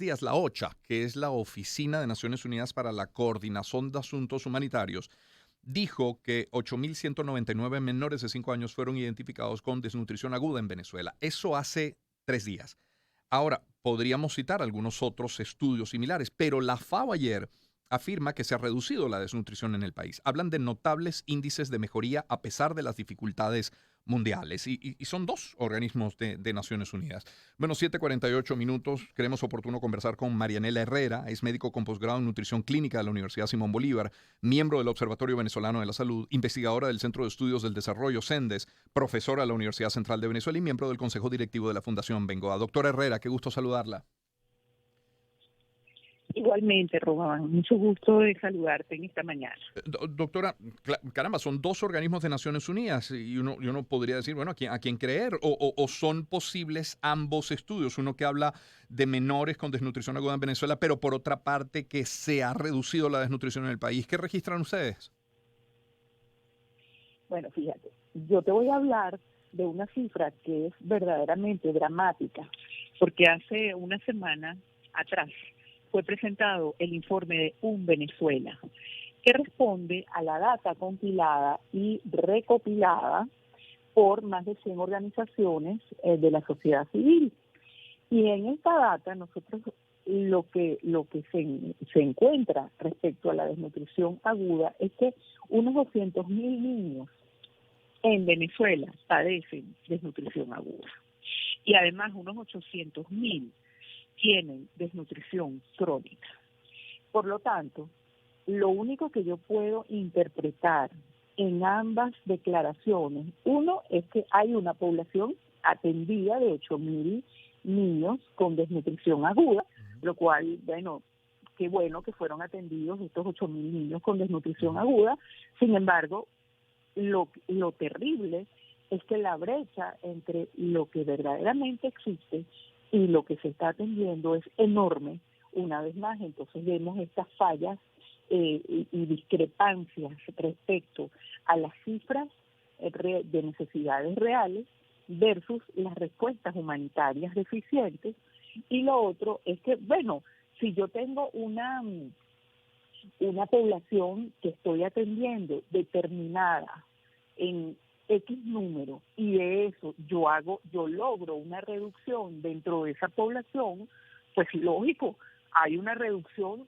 días la OCHA, que es la Oficina de Naciones Unidas para la Coordinación de Asuntos Humanitarios, dijo que 8.199 menores de 5 años fueron identificados con desnutrición aguda en Venezuela. Eso hace 3 días. Ahora, podríamos citar algunos otros estudios similares, pero la FAO ayer afirma que se ha reducido la desnutrición en el país. Hablan de notables índices de mejoría a pesar de las dificultades mundiales. Y son dos organismos de Naciones Unidas. Bueno, 7:48 minutos. Creemos oportuno conversar con Marianela Herrera. Es médico con posgrado en nutrición clínica de la Universidad Simón Bolívar, miembro del Observatorio Venezolano de la Salud, investigadora del Centro de Estudios del Desarrollo CENDES, profesora de la Universidad Central de Venezuela y miembro del Consejo Directivo de la Fundación Bengoa. Doctora Herrera, qué gusto saludarla. Igualmente, Román, mucho gusto de saludarte en esta mañana. Doctora, caramba, son dos organismos de Naciones Unidas y uno podría decir, bueno, ¿a quién creer? O son posibles ambos estudios, uno que habla de menores con desnutrición aguda en Venezuela, pero por otra parte que se ha reducido la desnutrición en el país. ¿Qué registran ustedes? Bueno, fíjate, yo te voy a hablar de una cifra que es verdaderamente dramática, porque hace una semana atrás fue presentado el informe de Un Venezuela, que responde a la data compilada y recopilada por más de 100 organizaciones de la sociedad civil. Y en esta data nosotros lo que se encuentra respecto a la desnutrición aguda es que unos 200.000 niños en Venezuela padecen desnutrición aguda. Y además unos 800.000 tienen desnutrición crónica. Por lo tanto, lo único que yo puedo interpretar en ambas declaraciones, uno es que hay una población atendida de 8.000 niños con desnutrición aguda, lo cual, bueno, qué bueno que fueron atendidos estos 8.000 niños con desnutrición aguda. Sin embargo, lo terrible es que la brecha entre lo que verdaderamente existe y lo que se está atendiendo es enorme. Una vez más, entonces vemos estas fallas y discrepancias respecto a las cifras de necesidades reales versus las respuestas humanitarias deficientes. Y lo otro es que, bueno, si yo tengo una población que estoy atendiendo determinada en X número y de eso yo logro una reducción dentro de esa población, pues lógico, hay una reducción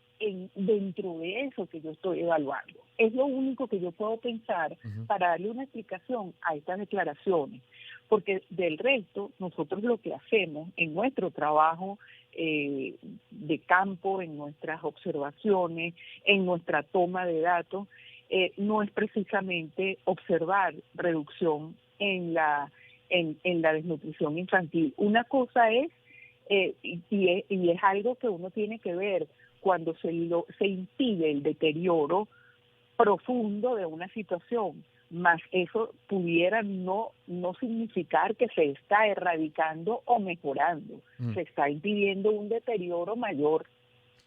dentro de eso que yo estoy evaluando. Es lo único que yo puedo pensar para darle una explicación a estas declaraciones, porque del resto nosotros lo que hacemos en nuestro trabajo de campo, en nuestras observaciones, en nuestra toma de datos, no es precisamente observar reducción en la desnutrición infantil. Una cosa es, y es algo que uno tiene que ver cuando se impide el deterioro profundo de una situación, más eso pudiera no significar que se está erradicando o mejorando, se está impidiendo un deterioro mayor.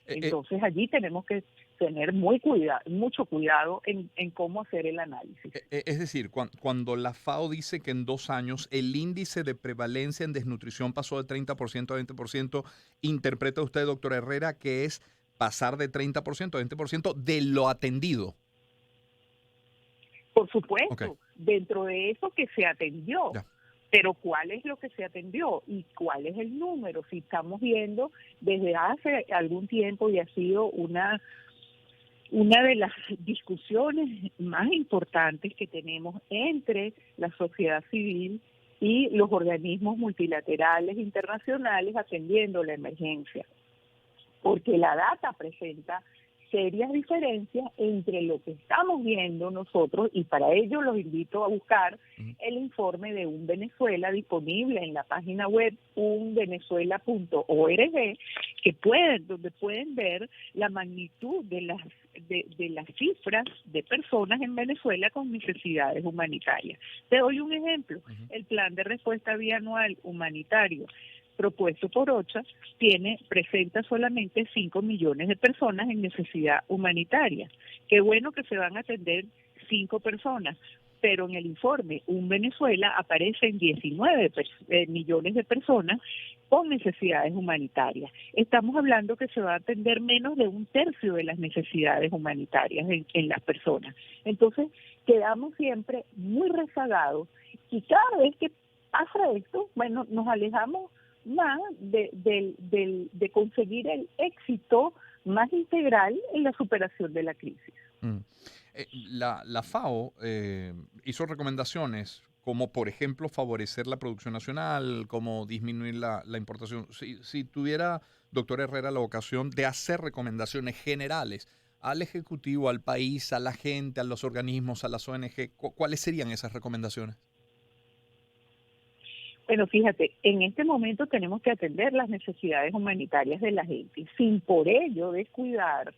Entonces allí tenemos que tener mucho cuidado en cómo hacer el análisis. Es decir, cuando la FAO dice que en 2 años el índice de prevalencia en desnutrición pasó de 30% a 20%, ¿interpreta usted, doctora Herrera, que es pasar de 30% a 20% de lo atendido? Por supuesto, Okay. Dentro de eso que se atendió. Ya. Pero ¿cuál es lo que se atendió y cuál es el número? Si estamos viendo desde hace algún tiempo y ha sido una de las discusiones más importantes que tenemos entre la sociedad civil y los organismos multilaterales internacionales atendiendo la emergencia, porque la data presenta serias diferencias entre lo que estamos viendo nosotros, y para ello los invito a buscar el informe de Un Venezuela disponible en la página web unvenezuela.org, donde pueden ver la magnitud de las cifras de personas en Venezuela con necesidades humanitarias. Te doy un ejemplo, el Plan de Respuesta Bianual Humanitario propuesto por OCHA presenta solamente 5 millones de personas en necesidad humanitaria. Qué bueno que se van a atender 5 personas, pero en el informe Un Venezuela aparecen 19 millones de personas con necesidades humanitarias. Estamos hablando que se va a atender menos de un tercio de las necesidades humanitarias en las personas. Entonces, quedamos siempre muy rezagados y cada vez que pasa esto, bueno, nos alejamos más de conseguir el éxito más integral en la superación de la crisis. Mm. La FAO hizo recomendaciones como, por ejemplo, favorecer la producción nacional, como disminuir la importación. Si tuviera, doctor Herrera, la ocasión de hacer recomendaciones generales al Ejecutivo, al país, a la gente, a los organismos, a las ONG, ¿cuáles serían esas recomendaciones? Bueno, fíjate, en este momento tenemos que atender las necesidades humanitarias de la gente, sin por ello descuidar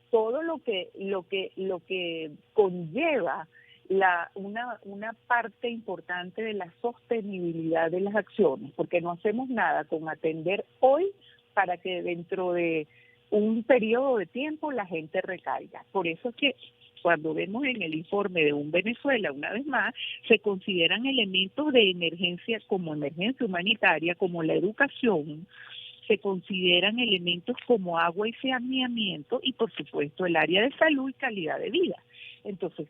todo lo que conlleva una parte importante de la sostenibilidad de las acciones, porque no hacemos nada con atender hoy para que dentro de un periodo de tiempo la gente recaiga. Por eso es que cuando vemos en el informe de Un Venezuela, una vez más, se consideran elementos de emergencia como emergencia humanitaria, como la educación, se consideran elementos como agua y saneamiento y, por supuesto, el área de salud y calidad de vida. Entonces,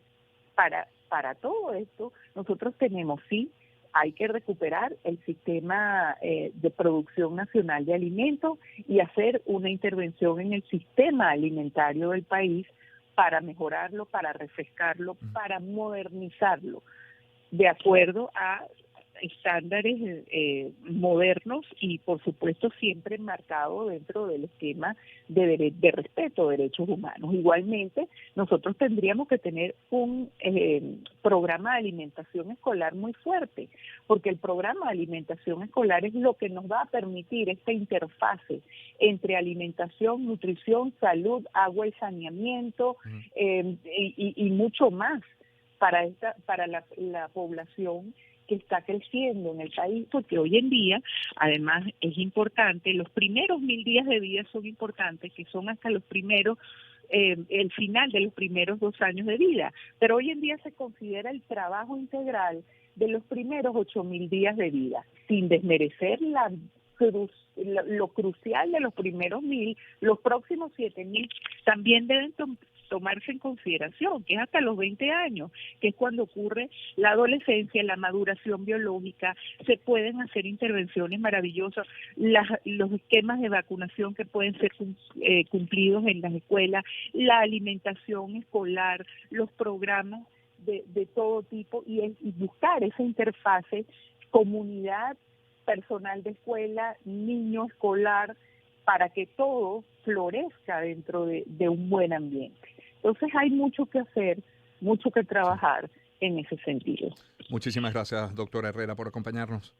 para todo esto, nosotros tenemos, sí, hay que recuperar el sistema de producción nacional de alimentos y hacer una intervención en el sistema alimentario del país para mejorarlo, para refrescarlo, para modernizarlo, de acuerdo a estándares modernos y, por supuesto, siempre enmarcado dentro del esquema de respeto a derechos humanos. Igualmente, nosotros tendríamos que tener un programa de alimentación escolar muy fuerte, porque el programa de alimentación escolar es lo que nos va a permitir esta interfase entre alimentación, nutrición, salud, agua y saneamiento y mucho más para la población que está creciendo en el país, porque hoy en día, además, es importante, los primeros 1000 días de vida son importantes, que son hasta los primeros, el final de los primeros 2 años de vida, pero hoy en día se considera el trabajo integral de los primeros 8000 días de vida, sin desmerecer lo crucial de los primeros 1000, los próximos 7000 también deben tomarse en consideración, que es hasta los 20 años, que es cuando ocurre la adolescencia, la maduración biológica, se pueden hacer intervenciones maravillosas, los esquemas de vacunación que pueden ser cumplidos en las escuelas, la alimentación escolar, los programas de todo tipo y buscar esa interfase comunidad, personal de escuela, niño escolar, para que todo florezca dentro de un buen ambiente. Entonces hay mucho que hacer, mucho que trabajar en ese sentido. Muchísimas gracias, doctora Herrera, por acompañarnos.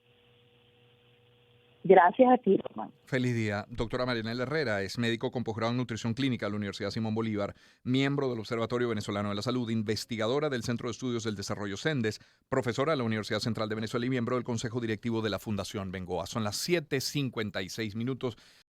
Gracias a ti, Román. Feliz día. Doctora Marianela Herrera es médico con posgrado en nutrición clínica de la Universidad Simón Bolívar, miembro del Observatorio Venezolano de la Salud, investigadora del Centro de Estudios del Desarrollo CENDES, profesora de la Universidad Central de Venezuela y miembro del Consejo Directivo de la Fundación Bengoa. Son las 7:56 minutos.